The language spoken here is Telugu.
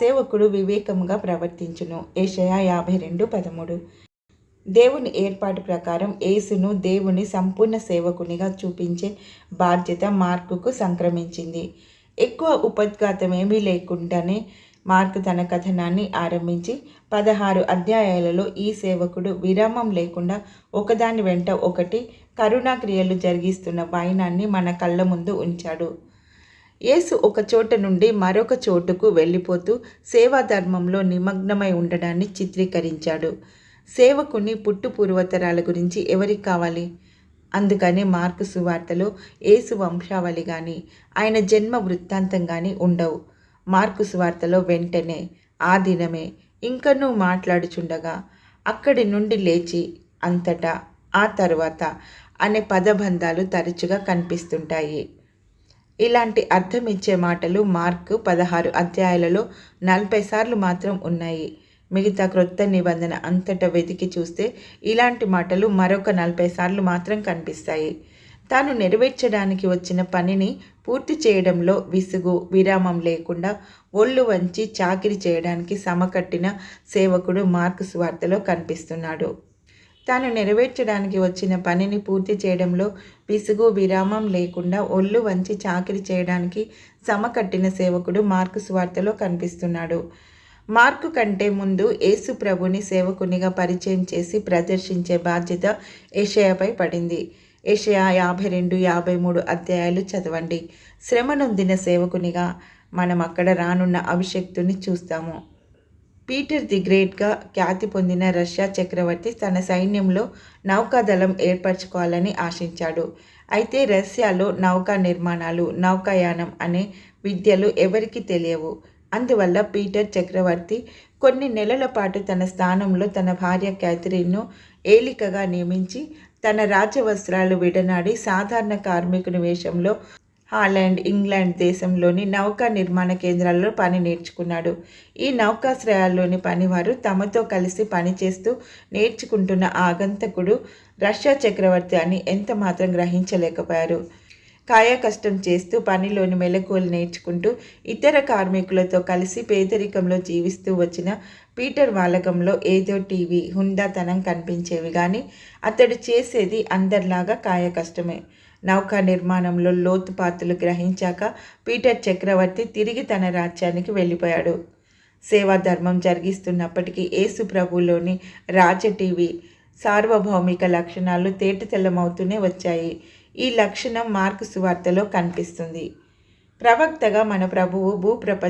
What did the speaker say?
సేవకుడు వివేకముగా ప్రవర్తించును. యెషయా 52:13. దేవుని ఏర్పాటు ప్రకారం యేసును దేవుని సంపూర్ణ సేవకునిగా చూపించే బాధ్యత మార్కుకు సంక్రమించింది. ఎక్కువ ఉపద్ఘాతమేమీ లేకుండానే మార్కు తన కథనాన్ని ఆరంభించి 16 అధ్యాయాలలో ఈ సేవకుడు విరామం లేకుండా ఒకదాని వెంట ఒకటి కరుణాక్రియలు జరిగిస్తున్న వైనాన్ని మన కళ్ళ ముందు ఉంచాడు. యేసు ఒక చోట నుండి మరొక చోటుకు వెళ్ళిపోతూ సేవాధర్మంలో నిమగ్నమై ఉండడాన్ని చిత్రీకరించాడు. సేవకుని పుట్టు పూర్వతరాల గురించి ఎవరికి కావాలి? అందుకని మార్కు సువార్తలో యేసు వంశావళి కానీ ఆయన జన్మ వృత్తాంతం కానీ ఉండవు. మార్కు సువార్తలో వెంటనే, ఆ దినమే, ఇంకనూ మాట్లాడుచుండగా, అక్కడి నుండి లేచి, అంతటా, ఆ తరువాత అనే పదబంధాలు తరచుగా కనిపిస్తుంటాయి. ఇలాంటి అర్థమిచ్చే మాటలు మార్కు 16 అధ్యాయాలలో 40 సార్లు మాత్రం ఉన్నాయి. మిగతా క్రొత్త నిబంధన అంతటా వెతికి చూస్తే ఇలాంటి మాటలు మరొక 40 సార్లు మాత్రం కనిపిస్తాయి. తాను నెరవేర్చడానికి వచ్చిన పనిని పూర్తి చేయడంలో విసుగు, విరామం లేకుండా ఒళ్ళు వంచి చాకిరీ చేయడానికి సమకట్టిన సేవకుడు మార్కు సువార్తలో కనిపిస్తున్నాడు. తాను నెరవేర్చడానికి వచ్చిన పనిని పూర్తి చేయడంలో విసుగు, విరామం లేకుండా ఒళ్ళు వంచి చాకిరీ చేయడానికి సమకట్టిన సేవకుడు మార్కు సువార్తలో కనిపిస్తున్నాడు. మార్కు కంటే ముందు యేసు ప్రభుని సేవకునిగా పరిచయం చేసి ప్రదర్శించే బాధ్యత యెషయాపై పడింది. యెషయా 52-53 అధ్యాయాలు చదవండి. శ్రమ నొందిన సేవకునిగా మనం అక్కడ రానున్న అభిషక్తుని చూస్తాము. పీటర్ ది గ్రేట్గా ఖ్యాతి పొందిన రష్యా చక్రవర్తి తన సైన్యంలో నౌకాదళం ఏర్పరచుకోవాలని ఆశించాడు. అయితే రష్యాలో నౌకా నిర్మాణాలు, నౌకాయానం అనే విద్యలు ఎవరికీ తెలియవు. అందువల్ల పీటర్ చక్రవర్తి కొన్ని నెలల పాటు తన స్థానంలో తన భార్య క్యాథరిన్ను ఏలికగా నియమించి తన రాజవస్త్రాలు విడనాడి సాధారణ కార్మికుని వేషంలో హాలాండ్, ఇంగ్లాండ్ దేశంలోని నౌకా నిర్మాణ కేంద్రాల్లో పని నేర్చుకున్నాడు. ఈ నౌకాశ్రయాల్లోని పనివారు తమతో కలిసి పనిచేస్తూ నేర్చుకుంటున్న ఆగంతకుడు రష్యా చక్రవర్తి అని ఎంత మాత్రం గ్రహించలేకపోయారు. కాయకష్టం చేస్తూ పనిలోని మెలకువలు నేర్చుకుంటూ ఇతర కార్మికులతో కలిసి పేదరికంలో జీవిస్తూ వచ్చిన పీటర్ వాలకంలో ఏదో టీవీ, హుందాతనం కనిపించేవి కానీ అతడు చేసేది అందరిలాగా కాయకష్టమే. నౌకా నిర్మాణంలో లోతుపాతులు గ్రహించాక పీటర్ చక్రవర్తి తిరిగి తన రాజ్యానికి వెళ్ళిపోయాడు. సేవాధర్మం జరిగిస్తున్నప్పటికీ యేసు ప్రభువులోని రాజటీవీ సార్వభౌమిక లక్షణాలు తేటతెల్లమవుతూనే వచ్చాయి. ఈ లక్షణం మార్కు సువార్తలో కనిపిస్తుంది. ప్రవక్తగా మన ప్రభువు భూప్రపంచ